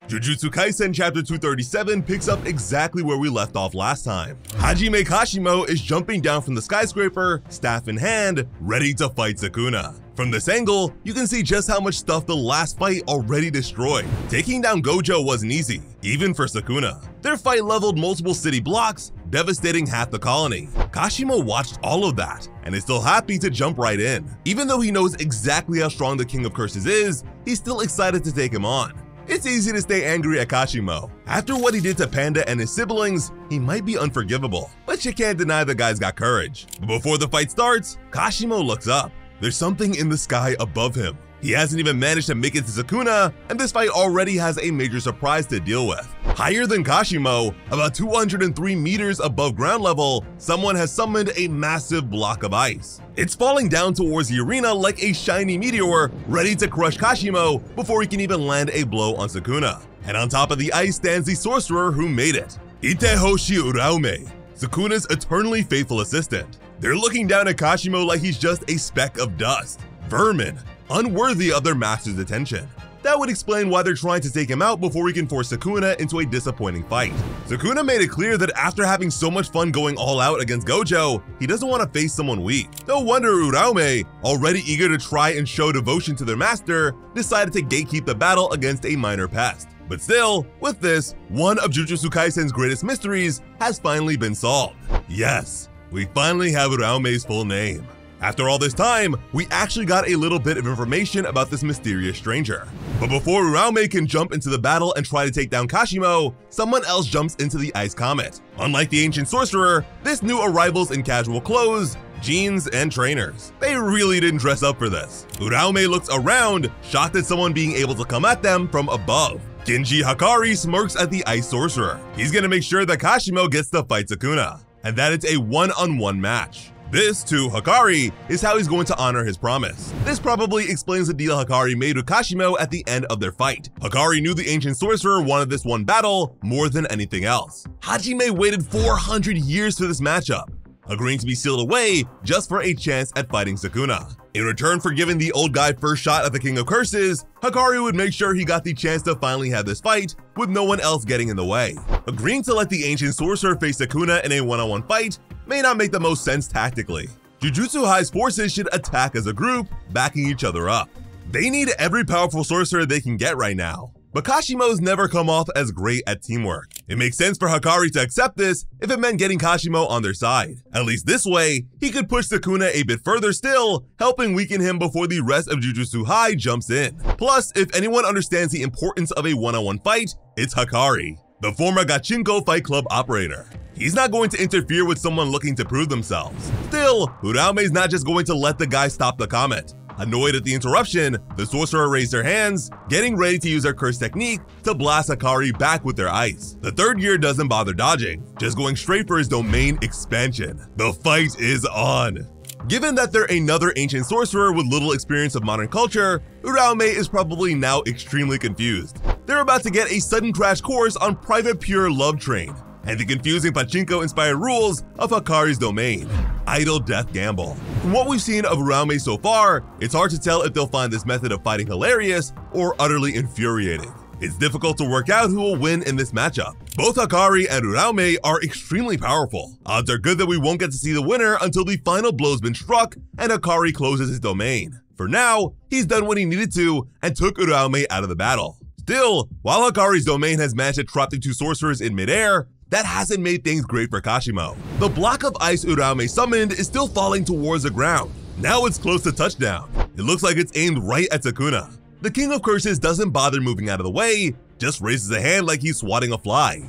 Jujutsu Kaisen Chapter 237 picks up exactly where we left off last time. Hajime Kashimo is jumping down from the skyscraper, staff in hand, ready to fight Sukuna. From this angle, you can see just how much stuff the last fight already destroyed. Taking down Gojo wasn't easy, even for Sukuna. Their fight leveled multiple city blocks, devastating half the colony. Kashimo watched all of that, and is still happy to jump right in. Even though he knows exactly how strong the King of Curses is, he's still excited to take him on. It's easy to stay angry at Kashimo. After what he did to Panda and his siblings, he might be unforgivable, but you can't deny the guy's got courage. But before the fight starts, Kashimo looks up. There's something in the sky above him. He hasn't even managed to make it to Sukuna, and this fight already has a major surprise to deal with. Higher than Kashimo, about 203 meters above ground level, someone has summoned a massive block of ice. It's falling down towards the arena like a shiny meteor, ready to crush Kashimo before he can even land a blow on Sukuna. And on top of the ice stands the sorcerer who made it, Itehoshi Uraume, Sukuna's eternally faithful assistant. They're looking down at Kashimo like he's just a speck of dust, vermin, unworthy of their master's attention. That would explain why they're trying to take him out before we can force Sukuna into a disappointing fight. Sukuna made it clear that after having so much fun going all out against Gojo, he doesn't want to face someone weak. No wonder Uraume, already eager to try and show devotion to their master, decided to gatekeep the battle against a minor pest. But still, with this, one of Jujutsu Kaisen's greatest mysteries has finally been solved. Yes, we finally have Uraume's full name. After all this time, we actually got a little bit of information about this mysterious stranger. But before Uraume can jump into the battle and try to take down Kashimo, someone else jumps into the Ice Comet. Unlike the ancient sorcerer, this new arrival's in casual clothes, jeans, and trainers. They really didn't dress up for this. Uraume looks around, shocked at someone being able to come at them from above. Genji Hakari smirks at the ice sorcerer. He's gonna make sure that Kashimo gets to fight Sukuna, and that it's a one-on-one match. This, to Hakari, is how he's going to honor his promise. This probably explains the deal Hakari made with Kashimo at the end of their fight. Hakari knew the ancient sorcerer wanted this one battle more than anything else. Hajime waited 400 years for this matchup, agreeing to be sealed away just for a chance at fighting Sukuna. In return for giving the old guy first shot at the King of Curses, Hakari would make sure he got the chance to finally have this fight with no one else getting in the way. Agreeing to let the ancient sorcerer face Sukuna in a one-on-one fight may not make the most sense tactically. Jujutsu High's forces should attack as a group, backing each other up. They need every powerful sorcerer they can get right now. But Kashimo's never come off as great at teamwork. It makes sense for Hakari to accept this if it meant getting Kashimo on their side. At least this way, he could push Sukuna a bit further still, helping weaken him before the rest of Jujutsu High jumps in. Plus, if anyone understands the importance of a one-on-one fight, it's Hakari, the former Gachinko Fight Club operator. He's not going to interfere with someone looking to prove themselves. Still, Uraume's not just going to let the guy stop the comet. Annoyed at the interruption, the sorcerer raised their hands, getting ready to use their curse technique to blast Hakari back with their ice. The third gear doesn't bother dodging, just going straight for his domain expansion. The fight is on. Given that they're another ancient sorcerer with little experience of modern culture, Uraume is probably now extremely confused. They're about to get a sudden crash course on Private Pure Love Train and the confusing pachinko-inspired rules of Hakari's domain, Idle Death Gamble. From what we've seen of Uraume so far, it's hard to tell if they'll find this method of fighting hilarious or utterly infuriating. It's difficult to work out who will win in this matchup. Both Hakari and Uraume are extremely powerful. Odds are good that we won't get to see the winner until the final blow's been struck and Hakari closes his domain. For now, he's done what he needed to and took Uraume out of the battle. Still, while Hakari's domain has managed to trap the two sorcerers in midair, that hasn't made things great for Kashimo. The block of ice Uraume summoned is still falling towards the ground. Now it's close to touchdown. It looks like it's aimed right at Sukuna. The King of Curses doesn't bother moving out of the way, just raises a hand like he's swatting a fly.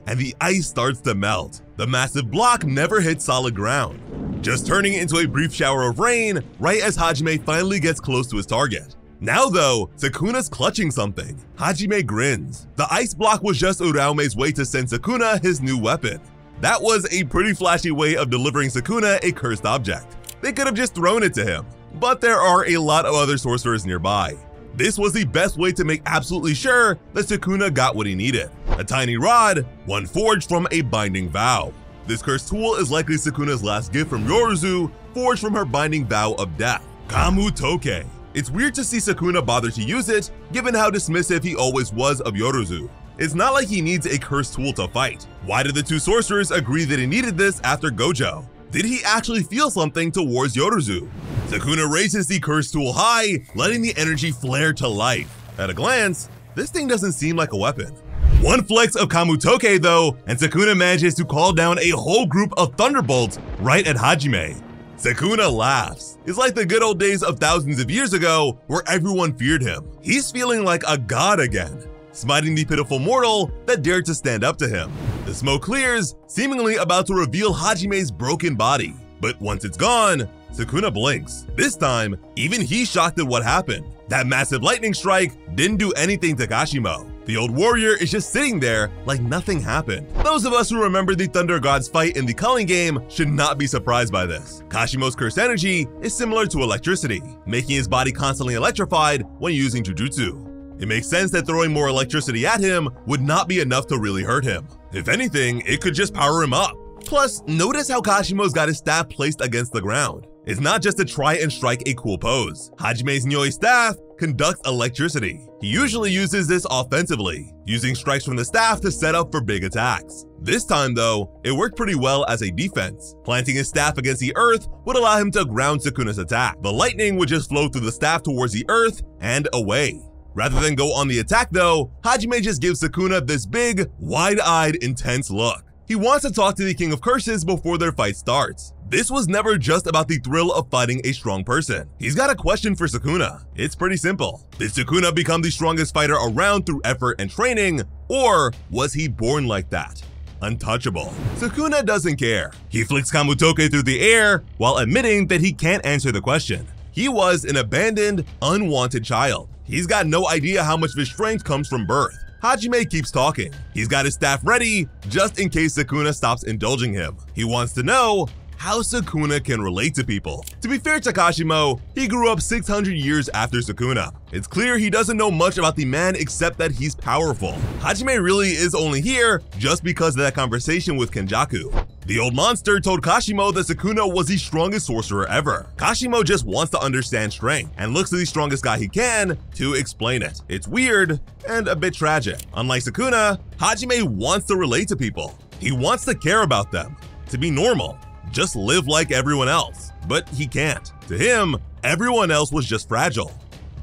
And the ice starts to melt. The massive block never hits solid ground, just turning it into a brief shower of rain right as Hajime finally gets close to his target. Now though, Sukuna's clutching something. Hajime grins. The ice block was just Uraume's way to send Sukuna his new weapon. That was a pretty flashy way of delivering Sukuna a cursed object. They could have just thrown it to him, but there are a lot of other sorcerers nearby. This was the best way to make absolutely sure that Sukuna got what he needed. A tiny rod, one forged from a binding vow. This cursed tool is likely Sukuna's last gift from Yoruzu, forged from her binding vow of death. Kamu Toke It's weird to see Sukuna bother to use it, given how dismissive he always was of Yorozu. It's not like he needs a cursed tool to fight. Why did the two sorcerers agree that he needed this after Gojo? Did he actually feel something towards Yorozu? Sukuna raises the cursed tool high, letting the energy flare to life. At a glance, this thing doesn't seem like a weapon. One flex of Kamutoke though, and Sukuna manages to call down a whole group of thunderbolts right at Hajime. Sukuna laughs. It's like the good old days of thousands of years ago where everyone feared him. He's feeling like a god again, smiting the pitiful mortal that dared to stand up to him. The smoke clears, seemingly about to reveal Hajime's broken body. But once it's gone, Sukuna blinks. This time, even he's shocked at what happened. That massive lightning strike didn't do anything to Kashimo. The old warrior is just sitting there like nothing happened. Those of us who remember the Thunder God's fight in the Culling game should not be surprised by this. Kashimo's cursed energy is similar to electricity, making his body constantly electrified when using Jujutsu. It makes sense that throwing more electricity at him would not be enough to really hurt him. If anything, it could just power him up. Plus, notice how Kashimo's got his staff placed against the ground. It's not just to try and strike a cool pose. Hajime's Nyoi staff conducts electricity. He usually uses this offensively, using strikes from the staff to set up for big attacks. This time though, it worked pretty well as a defense. Planting his staff against the earth would allow him to ground Sukuna's attack. The lightning would just flow through the staff towards the earth and away. Rather than go on the attack though, Hajime just gives Sukuna this big, wide-eyed, intense look. He wants to talk to the King of Curses before their fight starts. This was never just about the thrill of fighting a strong person. He's got a question for Sukuna. It's pretty simple. Did Sukuna become the strongest fighter around through effort and training, or was he born like that? Untouchable. Sukuna doesn't care. He flicks Kamutoke through the air while admitting that he can't answer the question. He was an abandoned, unwanted child. He's got no idea how much of his strength comes from birth. Hajime keeps talking. He's got his staff ready just in case Sukuna stops indulging him. He wants to know how Sukuna can relate to people. To be fair to Kashimo, he grew up 600 years after Sukuna. It's clear he doesn't know much about the man except that he's powerful. Hajime really is only here just because of that conversation with Kenjaku. The old monster told Kashimo that Sukuna was the strongest sorcerer ever. Kashimo just wants to understand strength and looks to the strongest guy he can to explain it. It's weird and a bit tragic. Unlike Sukuna, Hajime wants to relate to people. He wants to care about them, to be normal, just live like everyone else. But he can't. To him, everyone else was just fragile.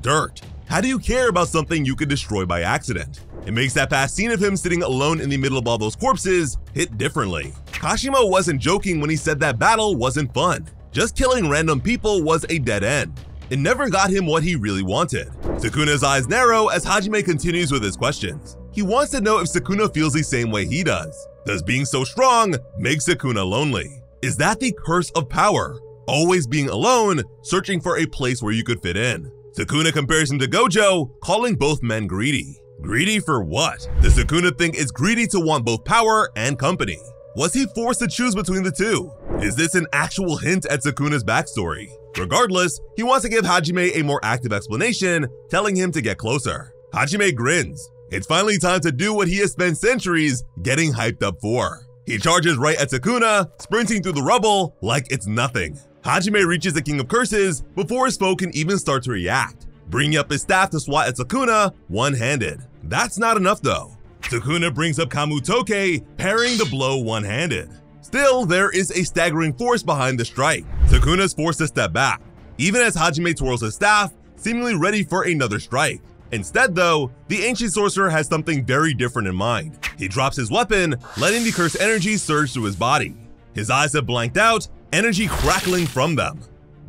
Dirt. How do you care about something you could destroy by accident? It makes that past scene of him sitting alone in the middle of all those corpses hit differently. Kashimo wasn't joking when he said that battle wasn't fun. Just killing random people was a dead end. It never got him what he really wanted. Sukuna's eyes narrow as Hajime continues with his questions. He wants to know if Sukuna feels the same way he does. Does being so strong make Sukuna lonely? Is that the curse of power? Always being alone, searching for a place where you could fit in. Sukuna compares him to Gojo, calling both men greedy. Greedy for what? Does Sukuna think it's greedy to want both power and company? Was he forced to choose between the two? Is this an actual hint at Sukuna's backstory? Regardless, he wants to give Hajime a more active explanation, telling him to get closer. Hajime grins. It's finally time to do what he has spent centuries getting hyped up for. He charges right at Sukuna, sprinting through the rubble like it's nothing. Hajime reaches the King of Curses before his foe can even start to react, bringing up his staff to swat at Sukuna one-handed. That's not enough though. Sukuna brings up Kamutoke, parrying the blow one-handed. Still, there is a staggering force behind the strike. Sukuna's forced to step back, even as Hajime twirls his staff, seemingly ready for another strike. Instead though, the ancient sorcerer has something very different in mind. He drops his weapon, letting the cursed energy surge through his body. His eyes have blanked out, energy crackling from them.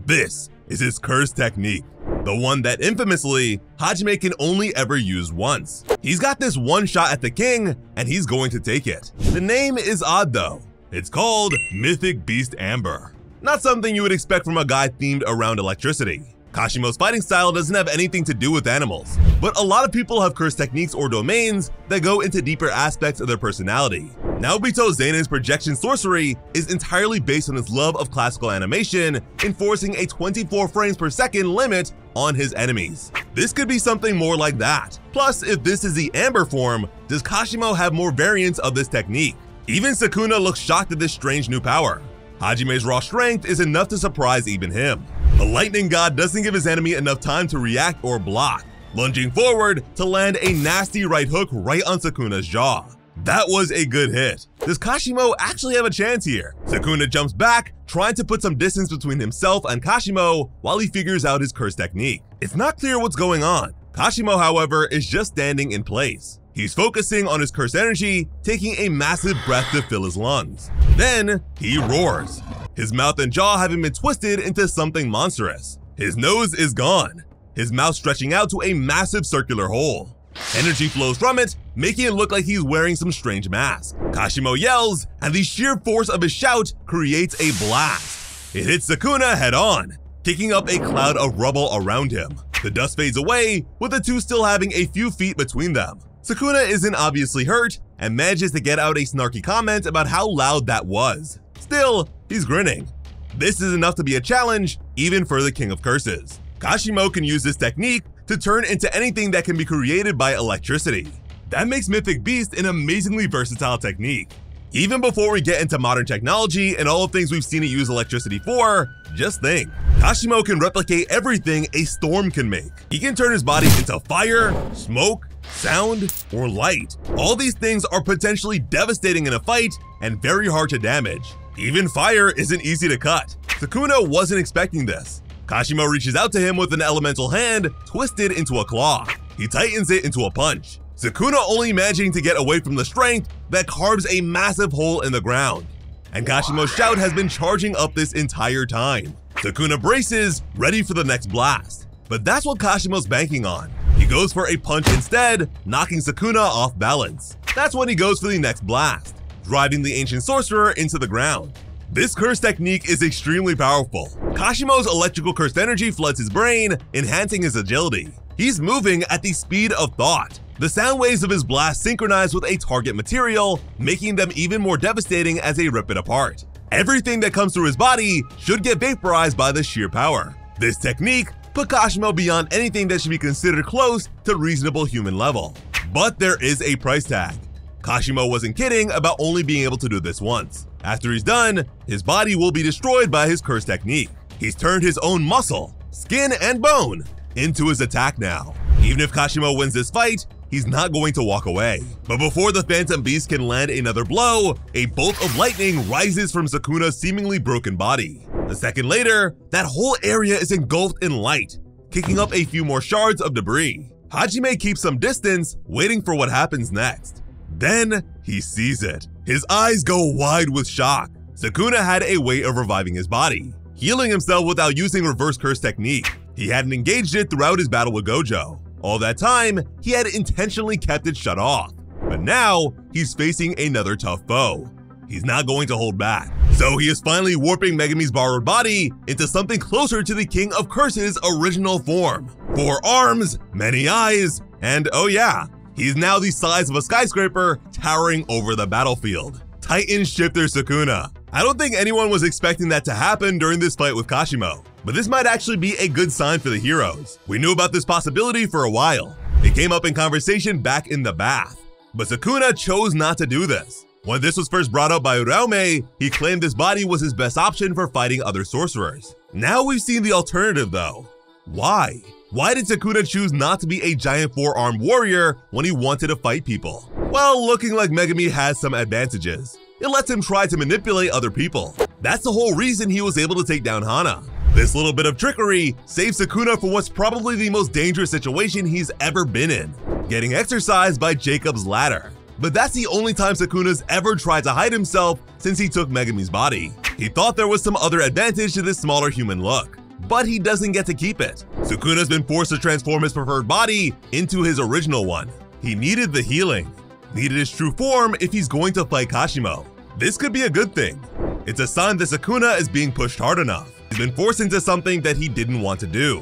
This is his cursed technique, the one that infamously, Hajime can only ever use once. He's got this one shot at the king, and he's going to take it. The name is odd though. It's called Mythic Beast Amber. Not something you would expect from a guy themed around electricity. Kashimo's fighting style doesn't have anything to do with animals, but a lot of people have cursed techniques or domains that go into deeper aspects of their personality. Naobito Zenin's projection sorcery is entirely based on his love of classical animation, enforcing a 24 frames per second limit on his enemies. This could be something more like that. Plus, if this is the Amber form, does Kashimo have more variants of this technique? Even Sukuna looks shocked at this strange new power. Hajime's raw strength is enough to surprise even him. The lightning god doesn't give his enemy enough time to react or block, lunging forward to land a nasty right hook right on Sukuna's jaw. That was a good hit. Does Kashimo actually have a chance here? Sukuna jumps back, trying to put some distance between himself and Kashimo while he figures out his curse technique. It's not clear what's going on. Kashimo, however, is just standing in place. He's focusing on his curse energy, taking a massive breath to fill his lungs. Then, he roars, his mouth and jaw having been twisted into something monstrous. His nose is gone, his mouth stretching out to a massive circular hole. Energy flows from it, making it look like he's wearing some strange mask. Kashimo yells, and the sheer force of his shout creates a blast. It hits Sukuna head on, kicking up a cloud of rubble around him. The dust fades away, with the two still having a few feet between them. Sukuna isn't obviously hurt, and manages to get out a snarky comment about how loud that was. Still, he's grinning. This is enough to be a challenge, even for the King of Curses. Kashimo can use this technique to turn into anything that can be created by electricity. That makes Mythic Beast an amazingly versatile technique. Even before we get into modern technology and all the things we've seen it use electricity for, just think. Kashimo can replicate everything a storm can make. He can turn his body into fire, smoke, sound, or light. All these things are potentially devastating in a fight and very hard to damage. Even fire isn't easy to cut. Sukuna wasn't expecting this. Kashimo reaches out to him with an elemental hand twisted into a claw. He tightens it into a punch. Sukuna only managing to get away from the strength that carves a massive hole in the ground. And Kashimo's shout has been charging up this entire time. Sukuna braces, ready for the next blast. But that's what Kashimo's banking on. He goes for a punch instead, knocking Sukuna off balance. That's when he goes for the next blast, driving the ancient sorcerer into the ground. This curse technique is extremely powerful. Kashimo's electrical cursed energy floods his brain, enhancing his agility. He's moving at the speed of thought. The sound waves of his blast synchronize with a target material, making them even more devastating as they rip it apart. Everything that comes through his body should get vaporized by the sheer power. This technique put Kashimo beyond anything that should be considered close to reasonable human level. But there is a price tag. Kashimo wasn't kidding about only being able to do this once. After he's done, his body will be destroyed by his curse technique. He's turned his own muscle, skin, and bone into his attack now. Even if Kashimo wins this fight, he's not going to walk away. But before the Phantom Beast can land another blow, a bolt of lightning rises from Sukuna's seemingly broken body. A second later, that whole area is engulfed in light, kicking up a few more shards of debris. Hajime keeps some distance, waiting for what happens next. Then, he sees it. His eyes go wide with shock. Sukuna had a way of reviving his body, healing himself without using reverse curse technique. He hadn't engaged it throughout his battle with Gojo. All that time, he had intentionally kept it shut off. But now, he's facing another tough foe. He's not going to hold back. So he is finally warping Megumi's borrowed body into something closer to the King of Curses' original form. 4 arms, many eyes, and oh yeah, he's now the size of a skyscraper towering over the battlefield. Titan Shifter Sukuna. I don't think anyone was expecting that to happen during this fight with Kashimo, but this might actually be a good sign for the heroes. We knew about this possibility for a while. It came up in conversation back in the bath, but Sukuna chose not to do this. When this was first brought up by Uraume, he claimed this body was his best option for fighting other sorcerers. Now we've seen the alternative though. Why? Why did Sukuna choose not to be a giant 4-armed warrior when he wanted to fight people? Well, looking like Megumi has some advantages. It lets him try to manipulate other people. That's the whole reason he was able to take down Hana. This little bit of trickery saves Sukuna from what's probably the most dangerous situation he's ever been in, getting exorcised by Jacob's ladder. But that's the only time Sukuna's ever tried to hide himself since he took Megumi's body. He thought there was some other advantage to this smaller human look, but he doesn't get to keep it. Sukuna's been forced to transform his preferred body into his original one. He needed the healing, needed his true form if he's going to fight Kashimo. This could be a good thing. It's a sign that Sukuna is being pushed hard enough. He's been forced into something that he didn't want to do.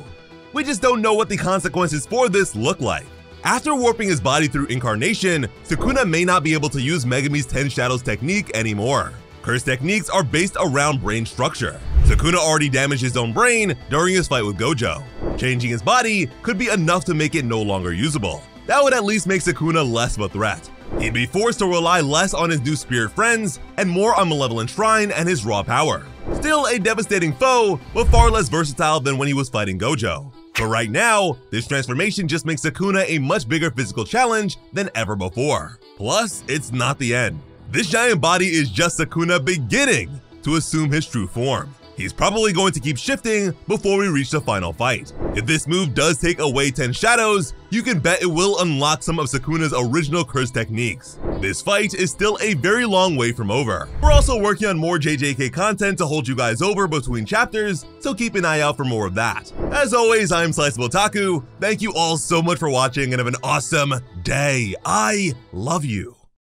We just don't know what the consequences for this look like. After warping his body through incarnation, Sukuna may not be able to use Megumi's 10 Shadows technique anymore. Curse techniques are based around brain structure. Sukuna already damaged his own brain during his fight with Gojo. Changing his body could be enough to make it no longer usable. That would at least make Sukuna less of a threat. He'd be forced to rely less on his new spirit friends and more on Malevolent Shrine and his raw power. Still a devastating foe, but far less versatile than when he was fighting Gojo. But right now, this transformation just makes Sukuna a much bigger physical challenge than ever before. Plus, it's not the end. This giant body is just Sukuna beginning to assume his true form. He's probably going to keep shifting before we reach the final fight. If this move does take away 10 shadows, you can bet it will unlock some of Sukuna's original curse techniques. This fight is still a very long way from over. We're also working on more JJK content to hold you guys over between chapters, so keep an eye out for more of that. As always, I'm Sliceable Otaku. Thank you all so much for watching and have an awesome day. I love you.